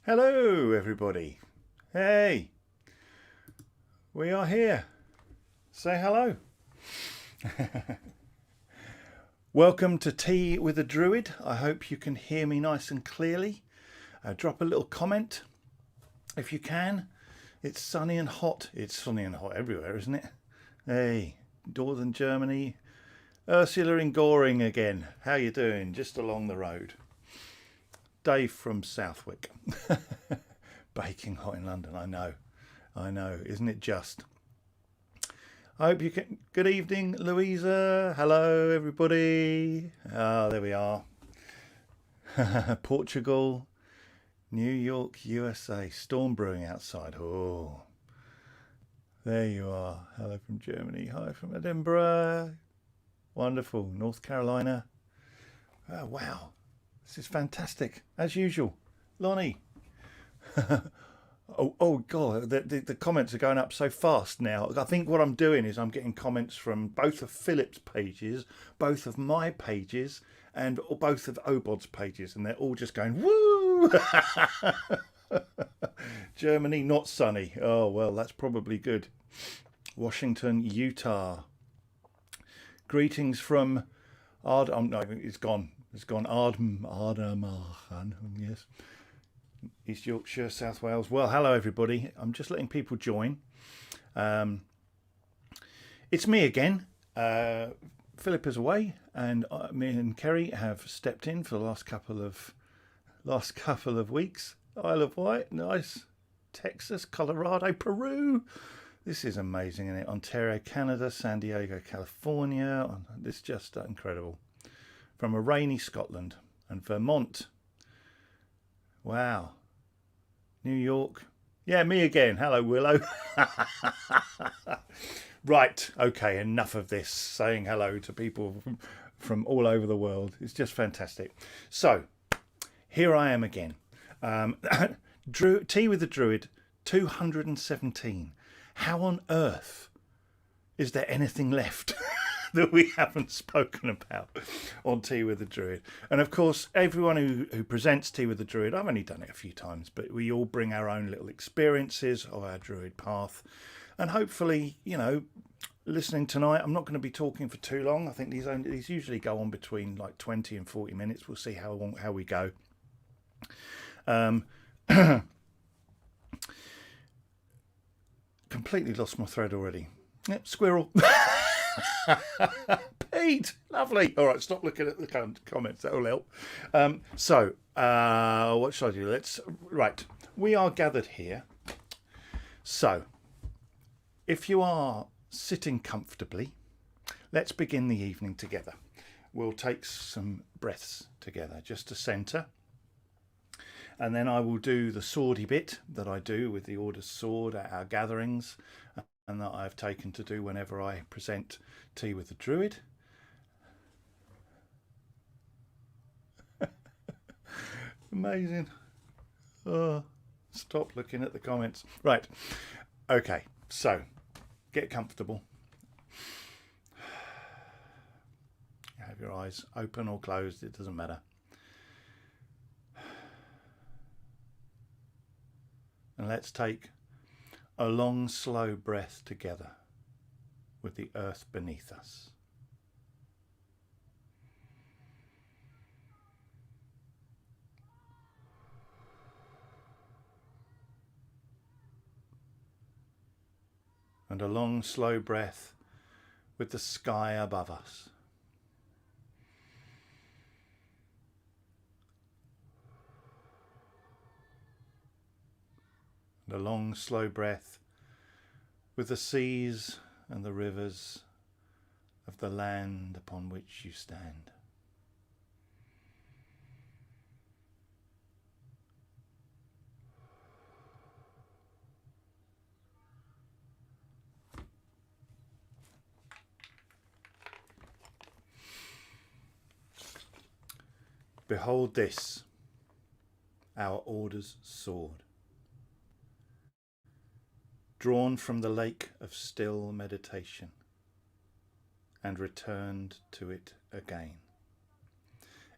Hello everybody. Hey, we are here. Say hello. Welcome to Tea with a Druid. I hope you can hear me nice and clearly. Drop a little comment if you can. It's sunny and hot. It's sunny and hot everywhere, isn't it? Hey, northern Germany. Ursula in Goring again. How you doing? Just along the road. Dave from Southwick. Baking hot in London. I know. Isn't it just? I hope you can. Good evening, Louisa. Hello, everybody. Ah, there we are. Portugal, New York, USA. Storm brewing outside. Oh, there you are. Hello from Germany. Hi from Edinburgh. Wonderful. North Carolina. Oh, wow. This is fantastic, as usual. Lonnie. oh God, the comments are going up so fast now. I think what I'm doing is I'm getting comments from both of Philip's pages, both of my pages, and both of Obod's pages, and they're all just going, woo! Germany, not sunny. Oh, well, that's probably good. Washington, Utah. Greetings from no, it's gone. It's gone. Ardmachan, yes. East Yorkshire, South Wales. Well, hello everybody. I'm just letting people join. It's me again. Philip is away, and me and Kerry have stepped in for the last couple of weeks. Isle of Wight, nice. Texas, Colorado, Peru. This is amazing, isn't it? Ontario, Canada, San Diego, California. It's just incredible. From a rainy Scotland and Vermont. Wow. New York. Yeah, me again. Hello, Willow. Right. Okay, enough of this. Saying hello to people from all over the world. It's just fantastic. So, here I am again. Tea with the Druid 217. How on earth is there anything left that we haven't spoken about on Tea with the Druid? And of course, everyone who presents Tea with the Druid, I've only done it a few times, but we all bring our own little experiences of our Druid path. And hopefully, listening tonight, I'm not going to be talking for too long. I think these usually go on between like 20 and 40 minutes. We'll see how we go. Completely lost my thread already. Yep, squirrel. Pete, lovely. All right, stop looking at the comments. That will help. What should I do? Right. We are gathered here. So, if you are sitting comfortably, let's begin the evening together. We'll take some breaths together just to centre. And then I will do the swordy bit that I do with the Order's Sword at our gatherings, and that I've taken to do whenever I present Tea with the Druid. Amazing. Oh, stop looking at the comments. Right. Okay, so get comfortable. Have your eyes open or closed, it doesn't matter. And let's take a long, slow breath together with the earth beneath us. And a long, slow breath with the sky above us. And a long, slow breath with the seas and the rivers of the land upon which you stand. Behold this, our Order's sword, drawn from the lake of still meditation, and returned to it again,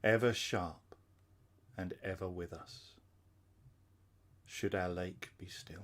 ever sharp and ever with us. should our lake be stilled.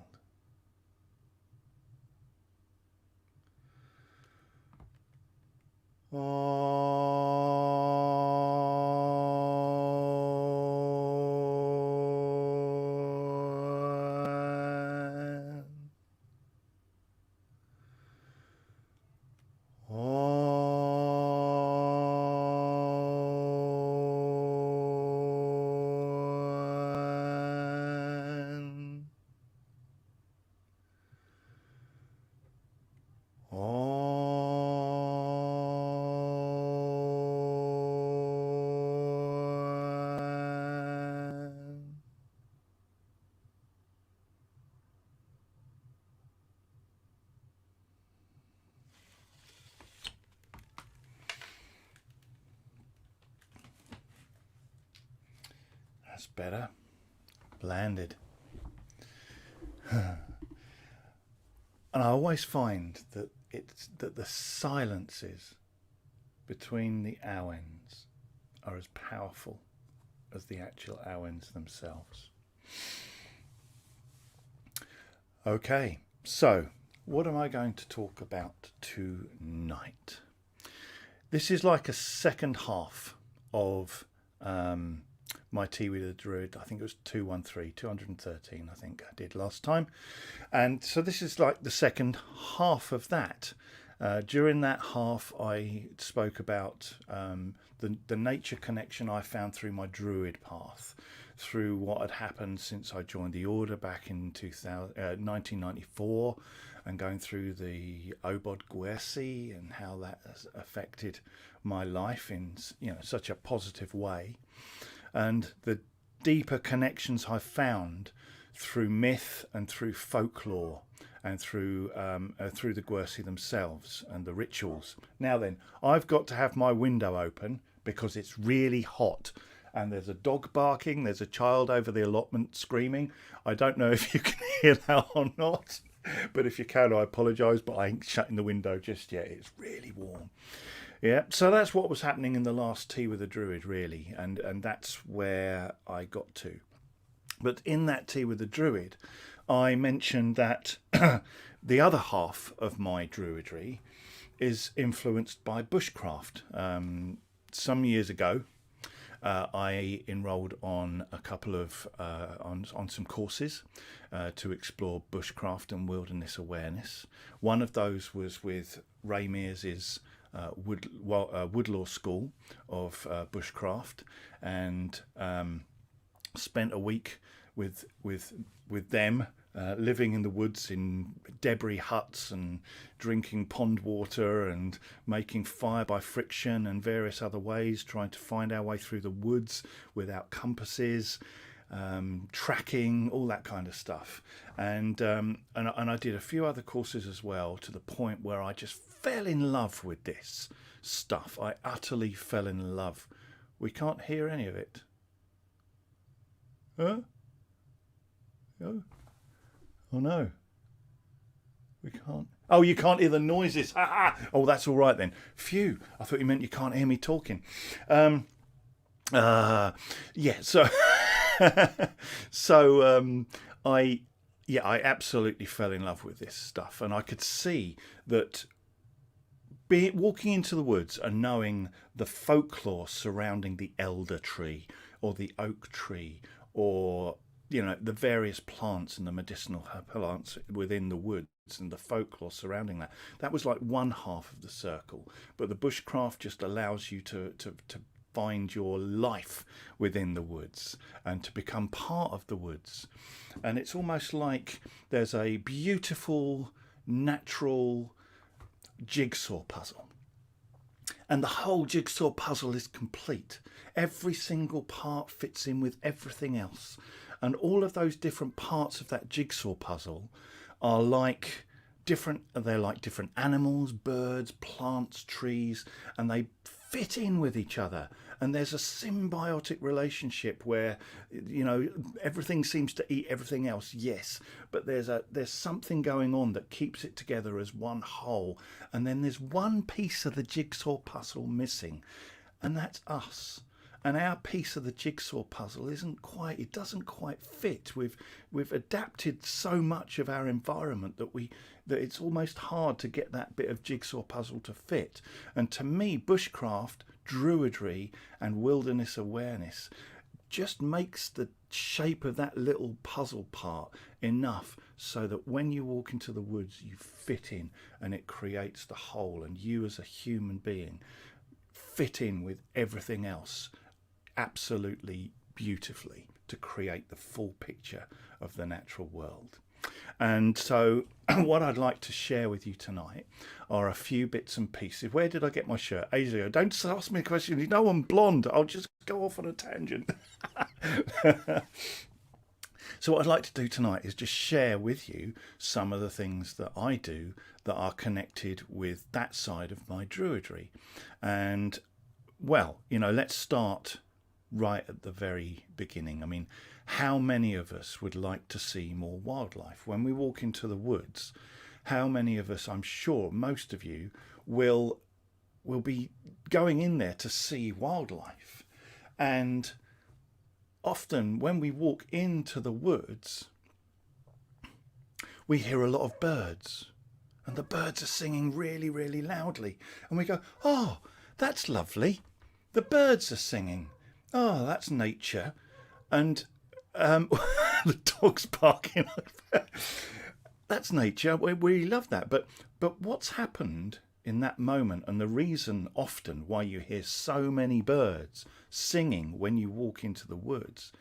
That's better. Landed. And I always find that the silences between the owens are as powerful as the actual owens themselves. Okay, so what am I going to talk about tonight? This is like a second half of my Tea with a Druid. I think it was 213, I think I did last time. And so this is like the second half of that. During that half, I spoke about the nature connection I found through my Druid path, through what had happened since I joined the Order back in 1994, and going through the Obod Gwersi and how that has affected my life in such a positive way, and the deeper connections I found through myth and through folklore and through the Gwersi themselves and the rituals. Now then, I've got to have my window open because it's really hot. And there's a dog barking, there's a child over the allotment screaming. I don't know if you can hear that or not, but if you can, I apologise, but I ain't shutting the window just yet. It's really warm. Yeah, so that's what was happening in the last Tea with a Druid, really, and that's where I got to. But in that Tea with a Druid, I mentioned that the other half of my Druidry is influenced by bushcraft. Some years ago, I enrolled on a couple of on some courses to explore bushcraft and wilderness awareness. One of those was with Ray Mears's Woodlaw School of Bushcraft, and spent a week with them living in the woods in debris huts and drinking pond water and making fire by friction and various other ways, trying to find our way through the woods without compasses, tracking, all that kind of stuff. And I did a few other courses as well, to the point where I just fell in love with this stuff. I utterly fell in love. We can't hear any of it. Huh? Oh. Oh no, we can't. Oh, you can't hear the noises. Oh, that's all right then. Phew, I thought you meant you can't hear me talking. Yeah, so I absolutely fell in love with this stuff, and I could see that walking into the woods and knowing the folklore surrounding the elder tree or the oak tree, or the various plants and the medicinal plants within the woods and the folklore surrounding that was like one half of the circle. But the bushcraft just allows you to find your life within the woods and to become part of the woods. And it's almost like there's a beautiful natural jigsaw puzzle. And the whole jigsaw puzzle is complete. Every single part fits in with everything else. And all of those different parts of that jigsaw puzzle are like different animals, birds, plants, trees, and they fit in with each other. And there's a symbiotic relationship where, everything seems to eat everything else, yes, but there's something going on that keeps it together as one whole. And then there's one piece of the jigsaw puzzle missing, and that's us. and our piece of the jigsaw puzzle it doesn't quite fit. We've adapted so much of our environment that it's almost hard to get that bit of jigsaw puzzle to fit. And to me, bushcraft, druidry and wilderness awareness just makes the shape of that little puzzle part enough so that when you walk into the woods you fit in, and it creates the whole, and you as a human being fit in with everything else absolutely beautifully to create the full picture of the natural world. And so what I'd like to share with you tonight are a few bits and pieces. Where did I get my shirt? Asia, don't ask me a question. You know I'm blonde. I'll just go off on a tangent. So what I'd like to do tonight is just share with you some of the things that I do that are connected with that side of my druidry. And, well, you know, let's start right at the very beginning. I mean, how many of us would like to see more wildlife? When we walk into the woods, how many of us, I'm sure most of you, will be going in there to see wildlife. And often when we walk into the woods, we hear a lot of birds, and the birds are singing really, really loudly. And we go, oh, that's lovely. The birds are singing. Oh, that's nature. And the dog's barking. That's nature. We love that. But what's happened in that moment, and the reason often why you hear so many birds singing when you walk into the woods,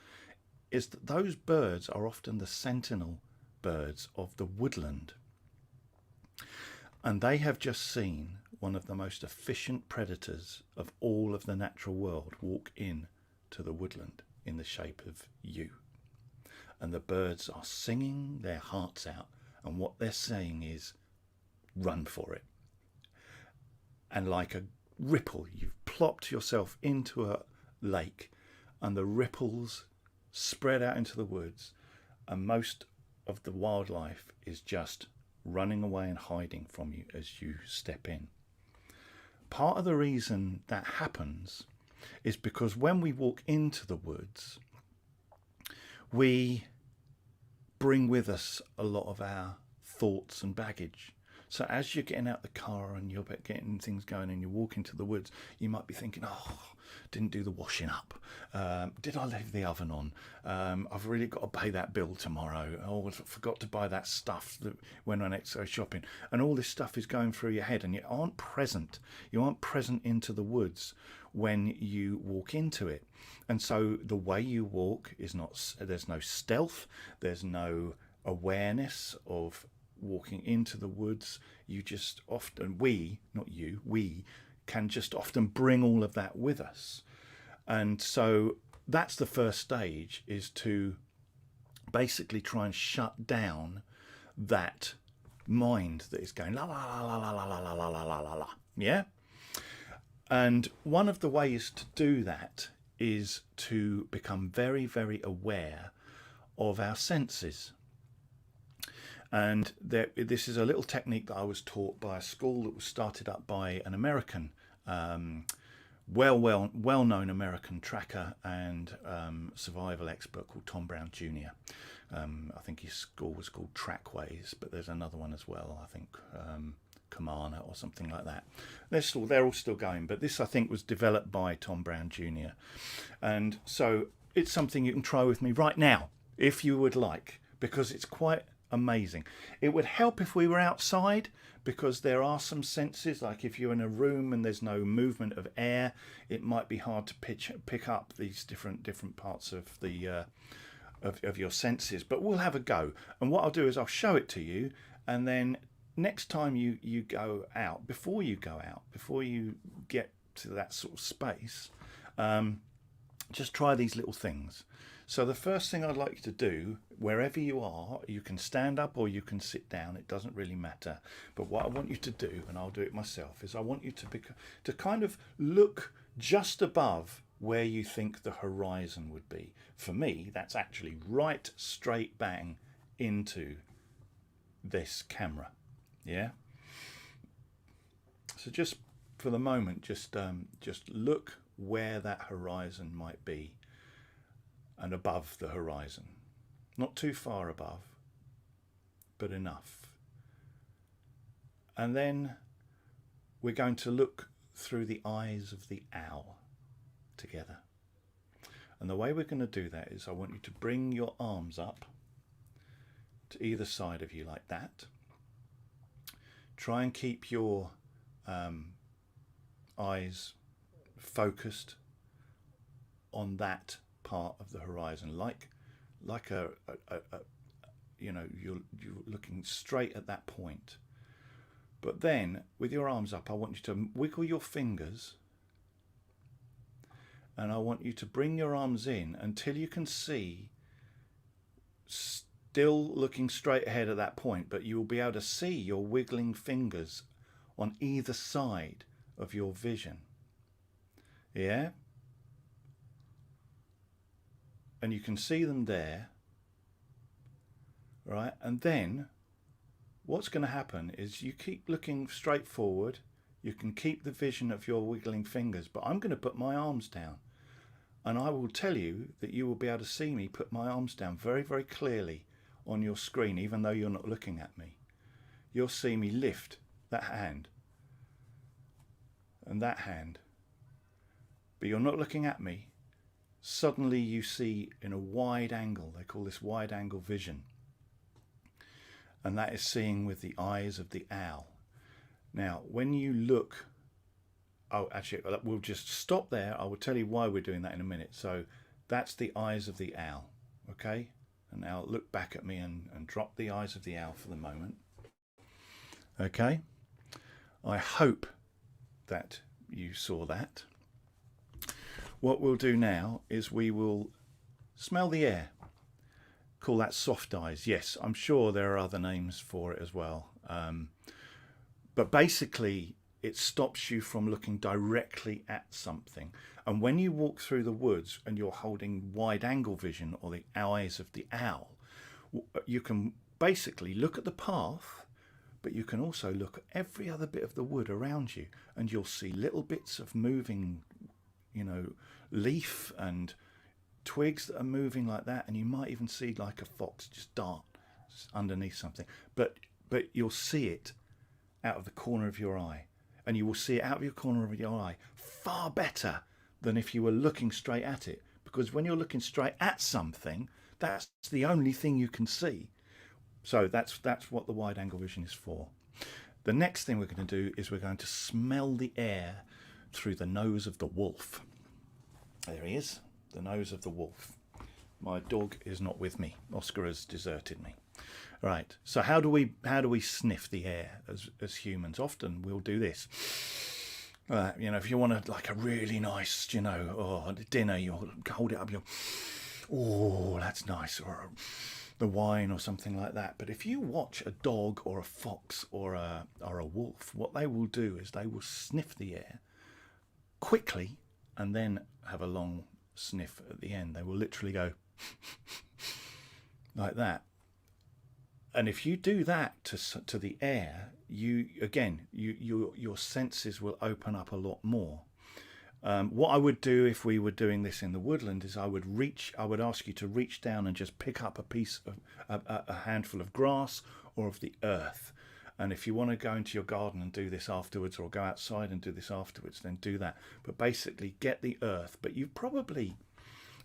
is that those birds are often the sentinel birds of the woodland. And they have just seen one of the most efficient predators of all of the natural world walk in to the woodland in the shape of you. And the birds are singing their hearts out, and what they're saying is, run for it. And like a ripple, you've plopped yourself into a lake, and the ripples spread out into the woods, and most of the wildlife is just running away and hiding from you as you step in. Part of the reason that happens is because when we walk into the woods, we bring with us a lot of our thoughts and baggage. So as you're getting out the car and you're getting things going and you walk into the woods, you might be thinking, oh, didn't do the washing up. Did I leave the oven on? I've really got to pay that bill tomorrow. Oh, I forgot to buy that stuff when I next go shopping. And all this stuff is going through your head, and you aren't present. You aren't present into the woods when you walk into it. And so the way you walk is not, there's no stealth, there's no awareness of walking into the woods. You just often, we can just often bring all of that with us. And so that's the first stage, is to basically try and shut down that mind that is going la la la la la la la la la la la la. Yeah. And one of the ways to do that is to become very, very aware of our senses. And this is a little technique that I was taught by a school that was started up by an American, well-known American tracker and survival expert called Tom Brown Jr. I think his school was called Trackways, but there's another one as well, I think Kamana or something like that. They're all still going, but this I think was developed by Tom Brown Jr. And so it's something you can try with me right now, if you would like, because it's quite amazing. It would help if we were outside, because there are some senses, like if you're in a room and there's no movement of air, it might be hard to pick up these different parts of the of your senses. But we'll have a go, and what I'll do is I'll show it to you, and then next time you go out, before you get to that sort of space, just try these little things. So the first thing I'd like you to do, wherever you are, you can stand up or you can sit down, it doesn't really matter. But what I want you to do, and I'll do it myself, is I want you to kind of look just above where you think the horizon would be. For me, that's actually right straight bang into this camera. Yeah. So just for the moment, just look where that horizon might be and above the horizon. Not too far above, but enough. And then we're going to look through the eyes of the owl together. And the way we're going to do that is I want you to bring your arms up to either side of you like that. Try and keep your eyes focused on that part of the horizon, like a you know, you're looking straight at that point. But then with your arms up, I want you to wiggle your fingers, and I want you to bring your arms in until you can see, still looking straight ahead at that point, but you will be able to see your wiggling fingers on either side of your vision. Yeah? And you can see them there, right? And then what's going to happen is you keep looking straight forward. You can keep the vision of your wiggling fingers, but I'm going to put my arms down, and I will tell you that you will be able to see me put my arms down very, very clearly on your screen, even though you're not looking at me. You'll see me lift that hand and that hand, but you're not looking at me. Suddenly you see in a wide angle, they call this wide angle vision, and that is seeing with the eyes of the owl. Now when you look, oh actually we'll just stop there. I will tell you why we're doing that in a minute. So that's the eyes of the owl, okay? And now look back at me and drop the eyes of the owl for the moment. Okay, I hope that you saw that. What we'll do now is we will smell the air. Call that soft eyes. Yes, I'm sure there are other names for it as well. But basically it stops you from looking directly at something. And when you walk through the woods and you're holding wide angle vision, or the eyes of the owl, you can basically look at the path, but you can also look at every other bit of the wood around you, and you'll see little bits of moving, you know, leaf and twigs that are moving like that, and you might even see like a fox just dart underneath something, but you'll see it out of the corner of your eye, and you will see it out of your corner of your eye far better than if you were looking straight at it, because when you're looking straight at something, that's the only thing you can see. So that's what the wide angle vision is for. The next thing we're going to do is we're going to smell the air through the nose of the wolf. There he is, the nose of the wolf. My dog is not with me. Oscar has deserted me. Right, so how do we sniff the air as humans? Often we'll do this. You know, if you want like a really nice, you know, or dinner, you'll hold it up, you'll, oh, that's nice, or the wine or something like that. But if you watch a dog or a fox or a wolf, what they will do is they will sniff the air quickly and then have a long sniff at the end. They will literally go like that. And if you do that to the air, your senses will open up a lot more. What I would do if we were doing this in the woodland is I would ask you to reach down and just pick up a piece of a handful of grass or of the earth. And if you want to go into your garden and do this afterwards, or go outside and do this afterwards, then do that. But basically get the earth. But you probably,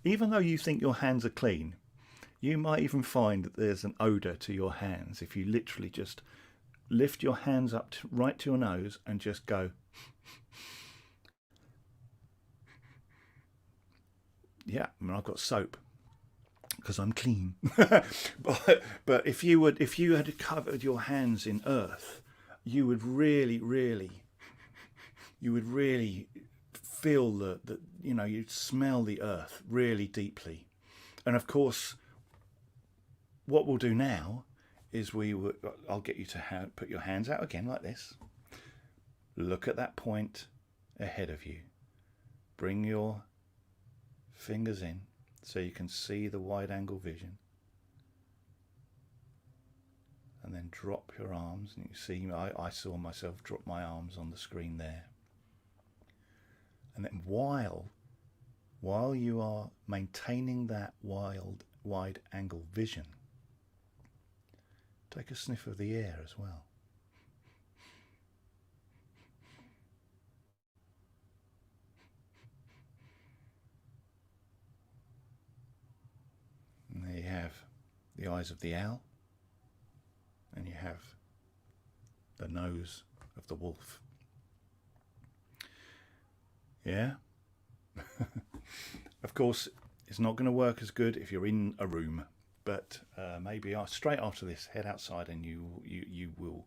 even though you think your hands are clean, you might even find that there's an odour to your hands if you literally just lift your hands up right to your nose and just go. Yeah, I mean, I've got soap because I'm clean. but if you had covered your hands in earth, you would really feel that you know, you'd smell the earth really deeply. And of course, what we'll do now is I'll get you to put your hands out again like this. Look at that point ahead of you. Bring your fingers in so you can see the wide angle vision. And then drop your arms, and you see I saw myself drop my arms on the screen there. And then while you are maintaining that wide angle vision, take a sniff of the air as well. And there you have the eyes of the owl, and you have the nose of the wolf. Yeah? Of course, it's not going to work as good if you're in a room, but maybe straight after this, head outside and you will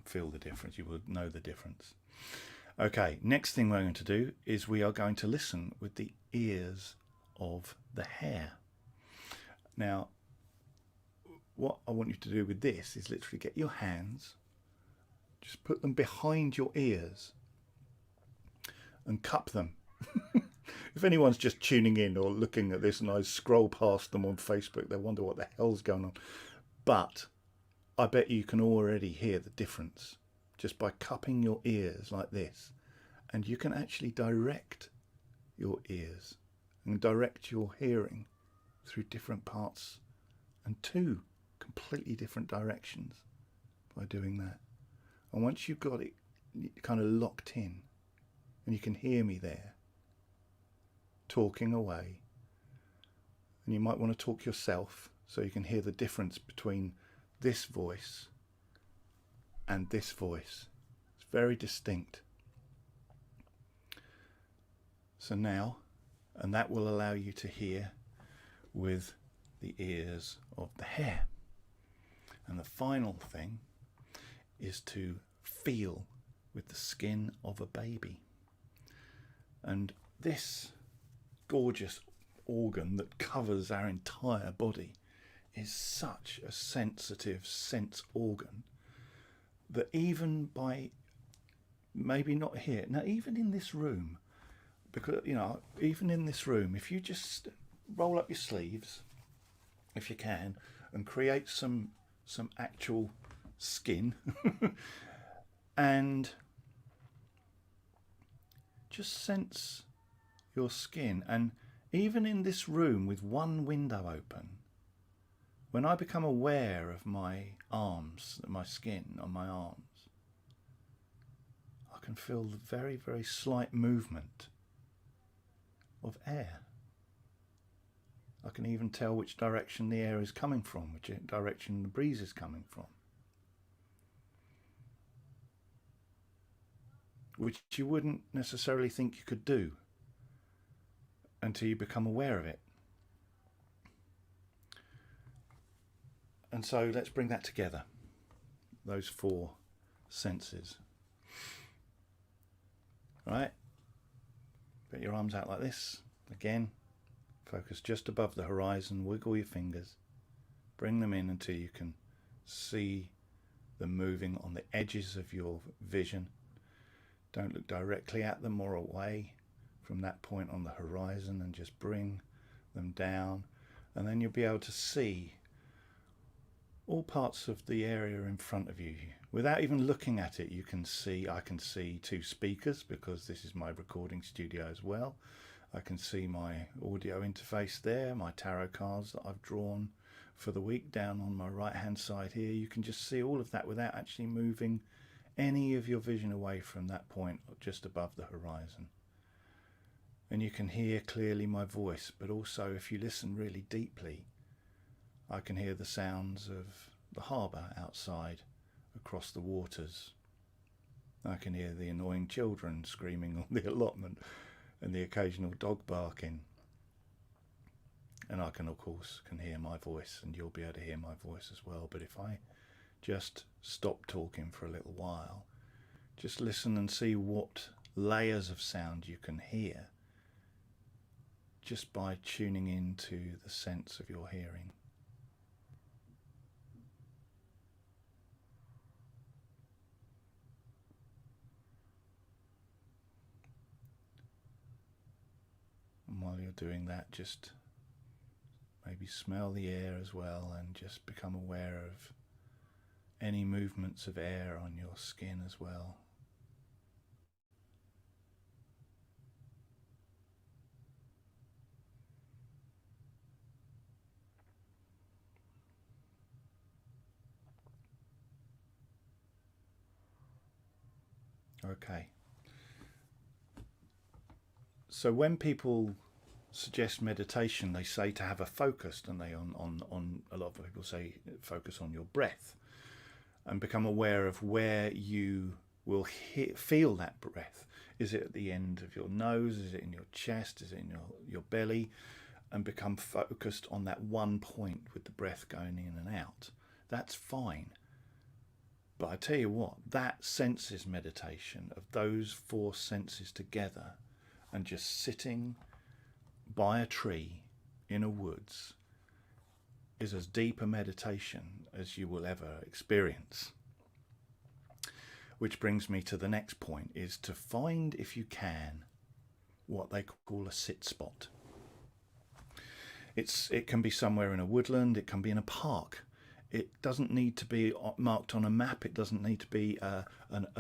feel the difference. You will know the difference. Okay, next thing we're going to do is we are going to listen with the ears of the hare. Now, what I want you to do with this is literally get your hands, just put them behind your ears and cup them. If anyone's just tuning in or looking at this and I scroll past them on Facebook, they wonder what the hell's going on. But I bet you can already hear the difference just by cupping your ears like this. And you can actually direct your ears and direct your hearing through different parts and two completely different directions by doing that. And once you've got it kind of locked in and you can hear me there talking away, and you might want to talk yourself so you can hear the difference between this voice and this voice. It's very distinct. So now, and that will allow you to hear with the ears of the hare. And the final thing is to feel with the skin of a baby. And this gorgeous organ that covers our entire body is such a sensitive sense organ that even by, maybe not here, now even in this room, because, you know, even in this room, if you just roll up your sleeves, if you can, and create some actual skin and just sense your skin. And even in this room with one window open, when I become aware of my arms, my skin on my arms, I can feel the very, very slight movement of air. I can even tell which direction the air is coming from, which direction the breeze is coming from. Which you wouldn't necessarily think you could do until you become aware of it. And so let's bring that together, those four senses. All right, put your arms out like this. Again, focus just above the horizon, wiggle your fingers, bring them in until you can see them moving on the edges of your vision. Don't look directly at them or away from that point on the horizon, and just bring them down, and then you'll be able to see all parts of the area in front of you. Without even looking at it, you can see, I can see two speakers because this is my recording studio as well. I can see my audio interface there, my tarot cards that I've drawn for the week down on my right hand side here. You can just see all of that without actually moving any of your vision away from that point just above the horizon. And you can hear clearly my voice, but also if you listen really deeply, I can hear the sounds of the harbour outside across the waters. I can hear the annoying children screaming on the allotment and the occasional dog barking. And I can, of course, can hear my voice, and you'll be able to hear my voice as well. But if I just stop talking for a little while, just listen and see what layers of sound you can hear just by tuning into the sense of your hearing. And while you're doing that, just maybe smell the air as well, and just become aware of any movements of air on your skin as well. Okay. So when people suggest meditation, they say to have a focus, and they on a lot of people say focus on your breath and become aware of where you will feel that breath. Is it at the end of your nose? Is it in your chest? Is it in your belly? And become focused on that one point with the breath going in and out. That's fine. But I tell you what, that senses meditation of those four senses together and just sitting by a tree in a woods is as deep a meditation as you will ever experience. Which brings me to the next point, is to find, if you can, what they call a sit spot. It can be somewhere in a woodland, it can be in a park. It doesn't need to be marked on a map, it doesn't need to be a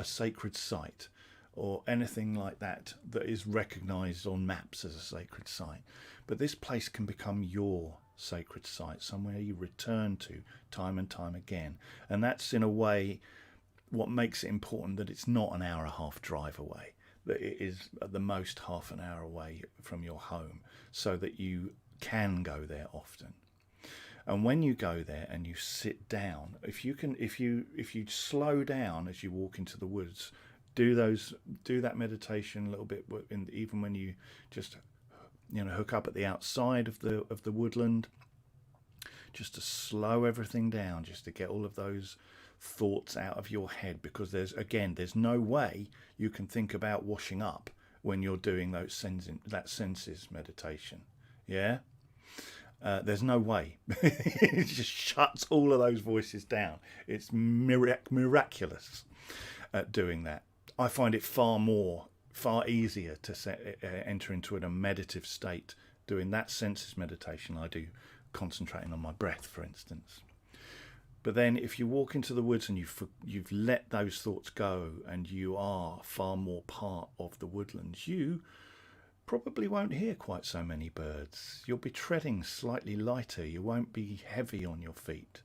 sacred site or anything like that that is recognised on maps as a sacred site. But this place can become your sacred site, somewhere you return to time and time again. And that's in a way what makes it important, that it's not an hour and a half drive away, that it is at the most half an hour away from your home, so that you can go there often. And when you go there and you sit down, if you slow down as you walk into the woods, do that meditation a little bit, even when you just hook up at the outside of the woodland, just to slow everything down, just to get all of those thoughts out of your head, because there's no way you can think about washing up when you're doing that senses meditation. Yeah. There's no way. It just shuts all of those voices down. It's miraculous at doing that. I find it far easier to enter into a meditative state doing that senses meditation. I do concentrating on my breath, for instance. But then if you walk into the woods and you've let those thoughts go and you are far more part of the woodlands, you probably won't hear quite so many birds. You'll be treading slightly lighter. You won't be heavy on your feet.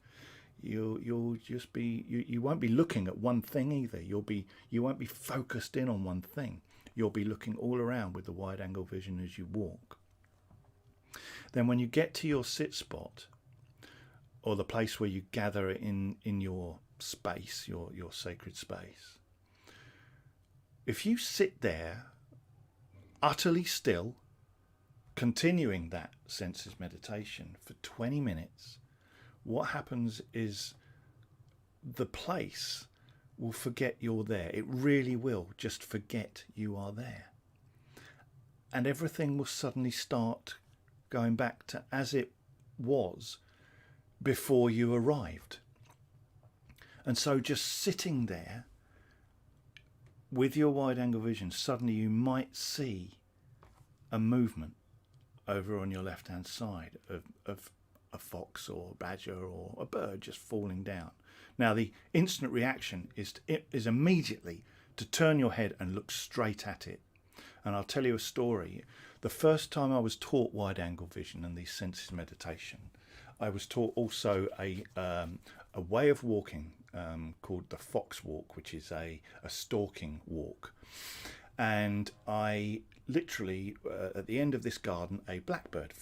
You'll just be you won't be looking at one thing either. You won't be focused in on one thing. You'll be looking all around with the wide angle vision as you walk. Then when you get to your sit spot, or the place where you gather in your space, your sacred space, if you sit there utterly still, continuing that senses meditation for 20 minutes, what happens is the place will forget you're there. It really will just forget you are there. And everything will suddenly start going back to as it was before you arrived. And so just sitting there with your wide angle vision, suddenly you might see a movement over on your left hand side of a fox or a badger or a bird just falling down. Now the instant reaction is immediately to turn your head and look straight at it. And I'll tell you a story. The first time I was taught wide angle vision and these senses meditation, I was taught also a way of walking called the fox walk, which is a stalking walk. And I literally, at the end of this garden, a blackbird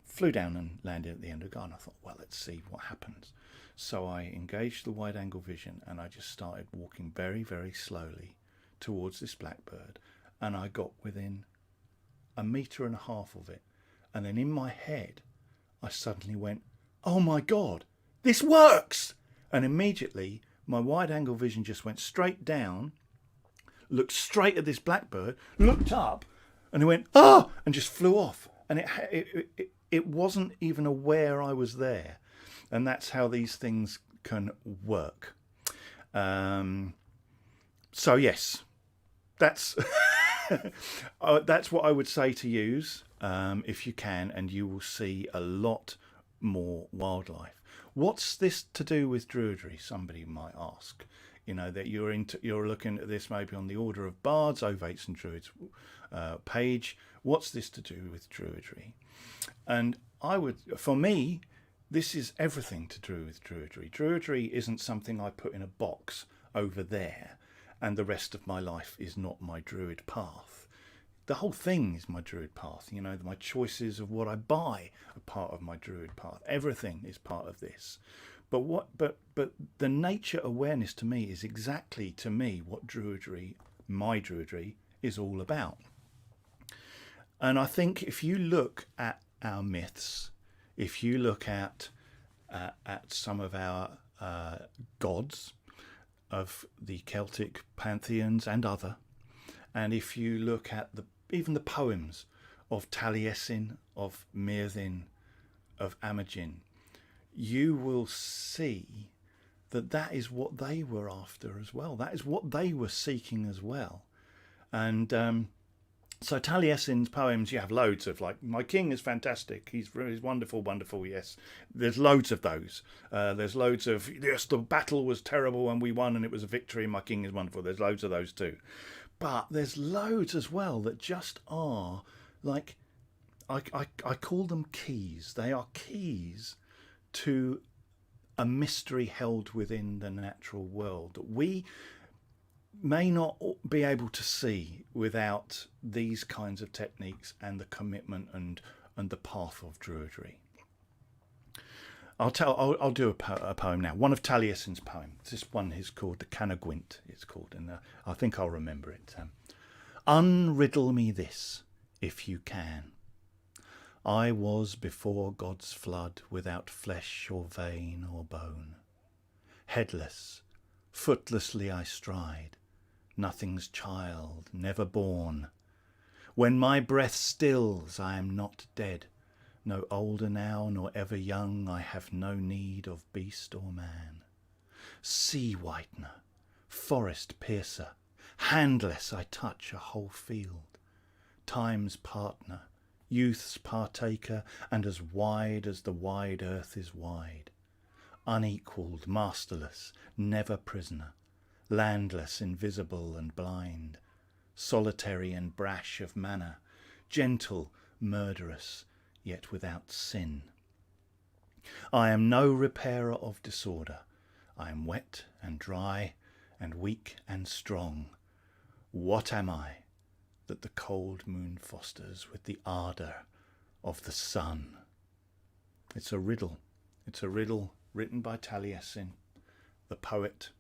flew down and landed at the end of the garden. I thought, well, let's see what happens. So I engaged the wide angle vision and I just started walking very, very slowly towards this blackbird. And I got within 1.5 meters of it. And then in my head, I suddenly went, oh my God, this works! And immediately my wide angle vision just went straight down, looked straight at this blackbird, looked up, and it went, ah, and just flew off. And it wasn't even aware I was there. And that's how these things can work. So yes, that's that's what I would say to use if you can, and you will see a lot more wildlife. What's this to do with Druidry? Somebody might ask. That you're looking at this maybe on the Order of Bards, Ovates and Druids page. What's this to do with Druidry? And for me, this is everything to do with Druidry. Druidry isn't something I put in a box over there and the rest of my life is not my Druid path. The whole thing is my Druid path. You know, my choices of what I buy are part of my Druid path. Everything is part of this. But the nature awareness to me is exactly, to me, what Druidry, my Druidry, is all about. And I think if you look at our myths, if you look at some of our gods of the Celtic pantheons and other, and if you look at even the poems of Taliesin, of Myrddin, of Amagin, you will see that that is what they were after as well. That is what they were seeking as well. And so Taliesin's poems, you have loads of, like, my king is fantastic, he's wonderful, wonderful, yes. There's loads of those. There's loads of, yes, the battle was terrible and we won and it was a victory, my king is wonderful. There's loads of those too. But there's loads as well that just are, like, I call them keys. They are keys to a mystery held within the natural world that we may not be able to see without these kinds of techniques and the commitment and the path of Druidry. I'll do a poem now. One of Taliesin's poems. This one is called the Canagwint. It's called, and I think I'll remember it. Unriddle me this, if you can. I was before God's flood, without flesh or vein or bone. Headless, footlessly I stride, nothing's child, never born. When my breath stills, I am not dead. No older now, nor ever young, I have no need of beast or man. Sea whitener, forest piercer, handless I touch a whole field. Time's partner, youth's partaker, and as wide as the wide earth is wide. Unequalled, masterless, never prisoner, landless, invisible and blind, solitary and brash of manner, gentle, murderous, yet without sin. I am no repairer of disorder. I am wet and dry and weak and strong. What am I that the cold moon fosters with the ardour of the sun? It's a riddle. It's a riddle written by Taliesin, the poet,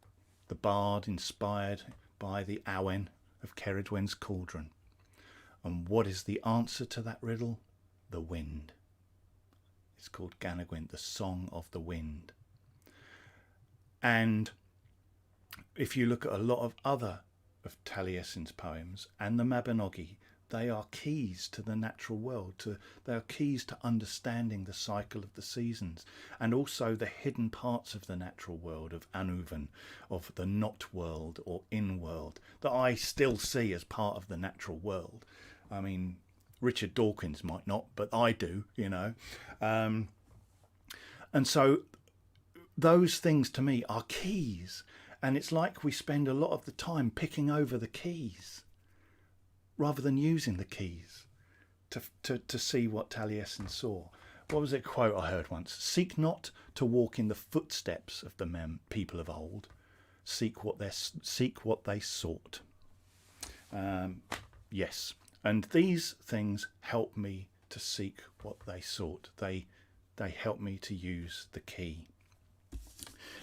the bard inspired by the Awen of Ceridwen's cauldron. And what is the answer to that riddle? The wind. It's called Ganagwint, the song of the wind. And if you look at a lot of other of Taliesin's poems and the Mabinogi, they are keys to the natural world. They are keys to understanding the cycle of the seasons and also the hidden parts of the natural world of Anuvan, of the not world or in world, that I still see as part of the natural world. I mean, Richard Dawkins might not, but I do, you know. And so those things to me are keys. And it's like we spend a lot of the time picking over the keys rather than using the keys to see what Taliesin saw. What was it quote I heard once? Seek not to walk in the footsteps of the people of old. Seek what they sought. Yes. And these things help me to seek what they sought. They help me to use the key.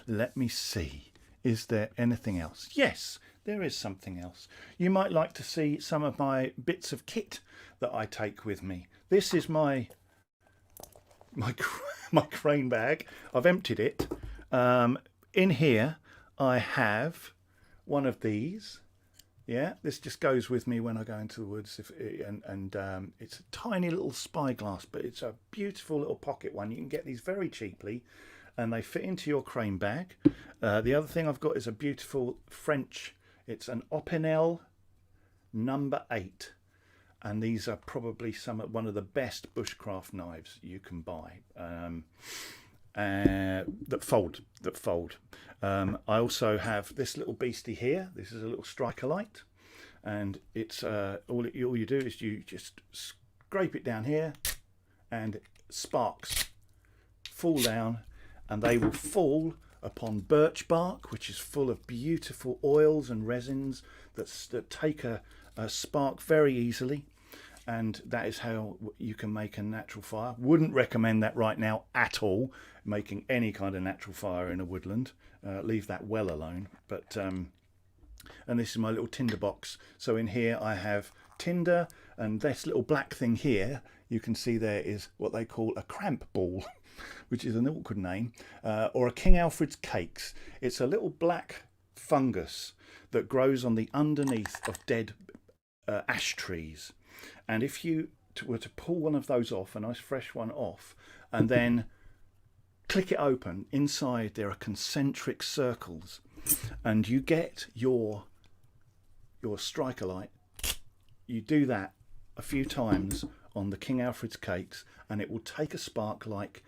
Let me see. Is there anything else? Yes, there is something else. You might like to see some of my bits of kit that I take with me. This is my crane bag. I've emptied it. In here I have one of these. Yeah, this just goes with me when I go into the woods. It's a tiny little spyglass, but it's a beautiful little pocket one. You can get these very cheaply, and they fit into your crane bag. The other thing I've got is a beautiful French. It's an Opinel number 8, and these are probably one of the best bushcraft knives you can buy. That fold. I also have this little beastie here. This is a little striker light, and it's all you do is you just scrape it down here, and sparks fall down, and they will fall upon birch bark, which is full of beautiful oils and resins that take a spark very easily. And that is how you can make a natural fire. Wouldn't recommend that right now at all, making any kind of natural fire in a woodland. Leave that well alone. But and this is my little tinder box. So in here I have tinder, and this little black thing here, you can see there is what they call a cramp ball, which is an awkward name, or a King Alfred's cakes. It's a little black fungus that grows on the underneath of dead ash trees. And if you were to pull one of those off, a nice fresh one off, and then click it open, inside there are concentric circles, and you get your striker light. You do that a few times on the King Alfred's cakes, and it will take a spark like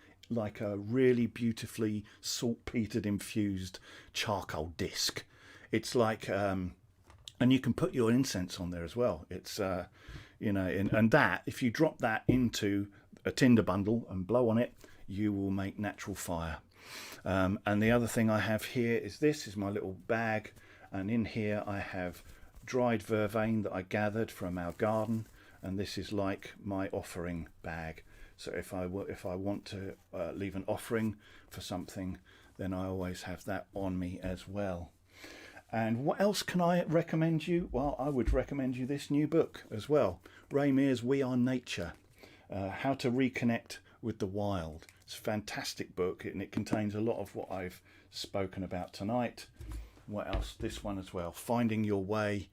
a really beautifully saltpetered infused charcoal disc. It's like, and you can put your incense on there as well. It's you know, and that, if you drop that into a tinder bundle and blow on it, you will make natural fire. And the other thing I have here is this is my little bag, and in here I have dried vervain that I gathered from our garden, and this is like my offering bag. So if I want to leave an offering for something, then I always have that on me as well. And what else can I recommend you? Well, I would recommend you this new book as well, Ray Mears' We Are Nature, How to Reconnect with the Wild. It's a fantastic book, and it contains a lot of what I've spoken about tonight. What else? This one as well, Finding Your Way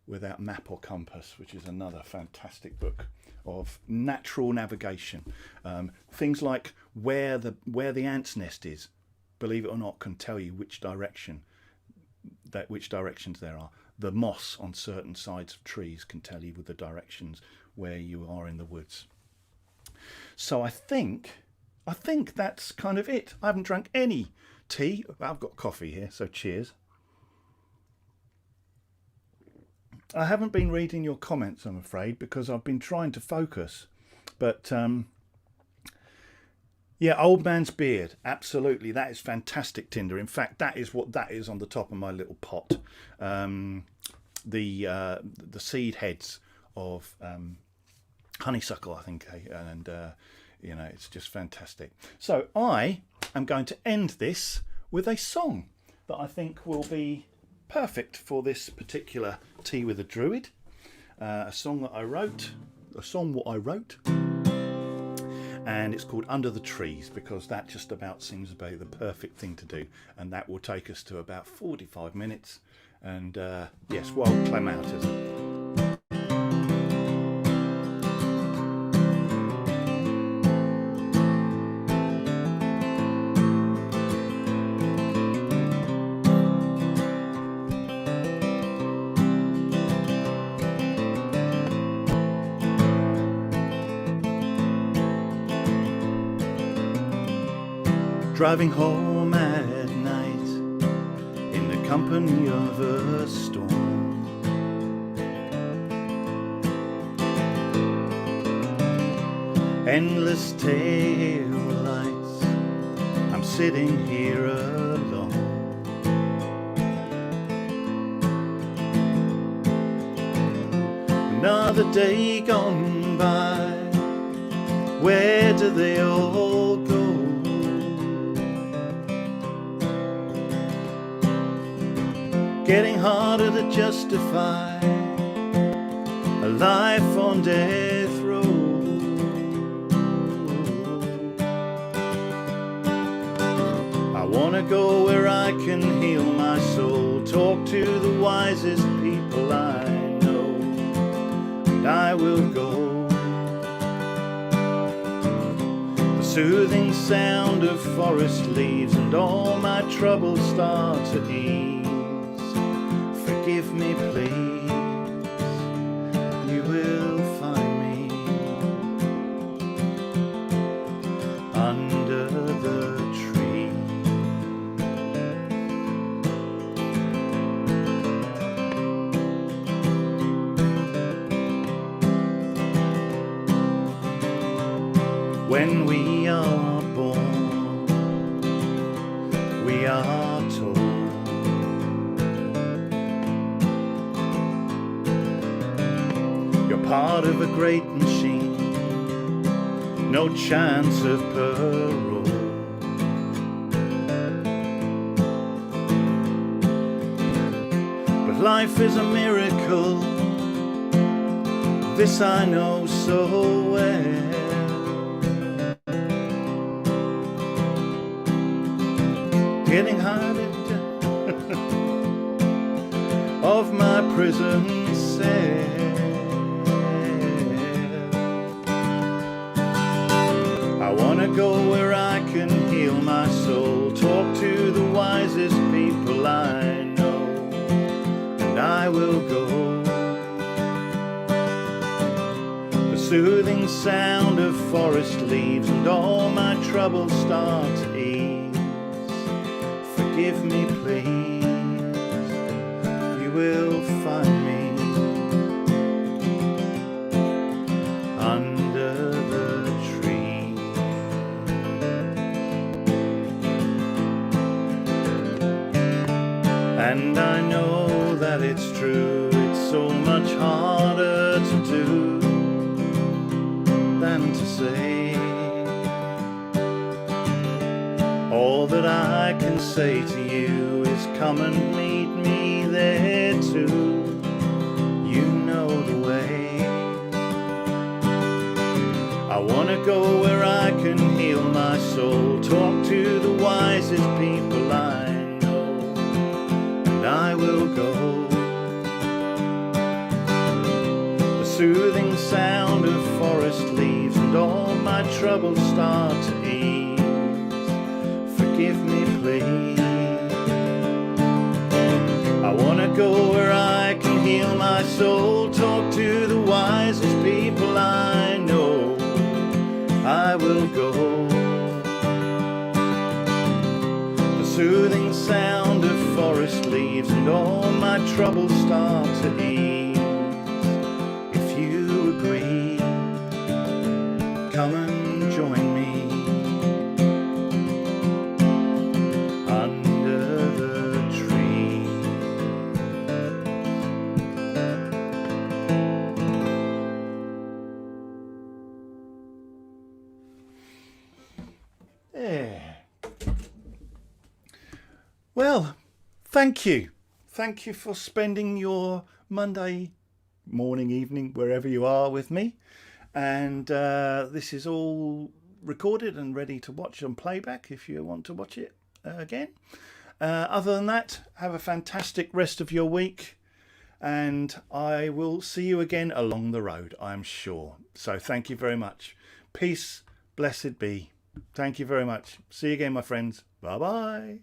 Without Map or Compass, which is another fantastic book of natural navigation. Things like where the ant's nest is, believe it or not, can tell you which directions there are. The moss on certain sides of trees can tell you with the directions where you are in the woods. So I think that's kind of it. I haven't drunk any tea. I've got coffee here, so cheers. I haven't been reading your comments, I'm afraid, because I've been trying to focus. But yeah, Old Man's Beard, absolutely, that is fantastic tinder. In fact, that is what that is on the top of my little pot. The seed heads of honeysuckle, I think, and you know, it's just fantastic. So I am going to end this with a song that I think will be perfect for this particular Tea with a Druid. A song that I wrote, and it's called Under the Trees, because that just about seems to be the perfect thing to do, and that will take us to about 45 minutes. And yes, wild clematis. Driving home at night in the company of a storm, endless tail lights, I'm sitting here alone. Another day gone by, where do they all go? Getting harder to justify a life on death row. I wanna go where I can heal my soul, talk to the wisest people I know, and I will go. The soothing sound of forest leaves, and all my troubles start to ease. Forgive me, please, you will find me under the tree. When we are born, we part of a great machine, no chance of parole. But life is a miracle, this I know so well. Getting harder of my prison cell. I wanna go where I can heal my soul, talk to the wisest people I know, and I will go. The soothing sound of forest leaves and all my troubles start to ease. Forgive me, please, you will find me under the tree. And I know that it's true, it's so much harder to do than to say. All that I can say to you is come and meet me there too. You know the way. I wanna go where I can heal my soul, talk to the wisest people I know, and I will go. The soothing sound of forest leaves and all my troubles start to ease. Forgive me, please. I wanna go where I can heal my soul, talk to the wisest people I know. I will go. The soothing sound of forest leaves and all my troubles start to ease. If you agree, come and join me under the tree. Yeah. Well, thank you. Thank you for spending your Monday morning, evening, wherever you are with me. And this is all recorded and ready to watch on playback if you want to watch it again. Other than that, have a fantastic rest of your week, and I will see you again along the road, I'm sure. So thank you very much. Peace, blessed be. Thank you very much. See you again, my friends. Bye bye.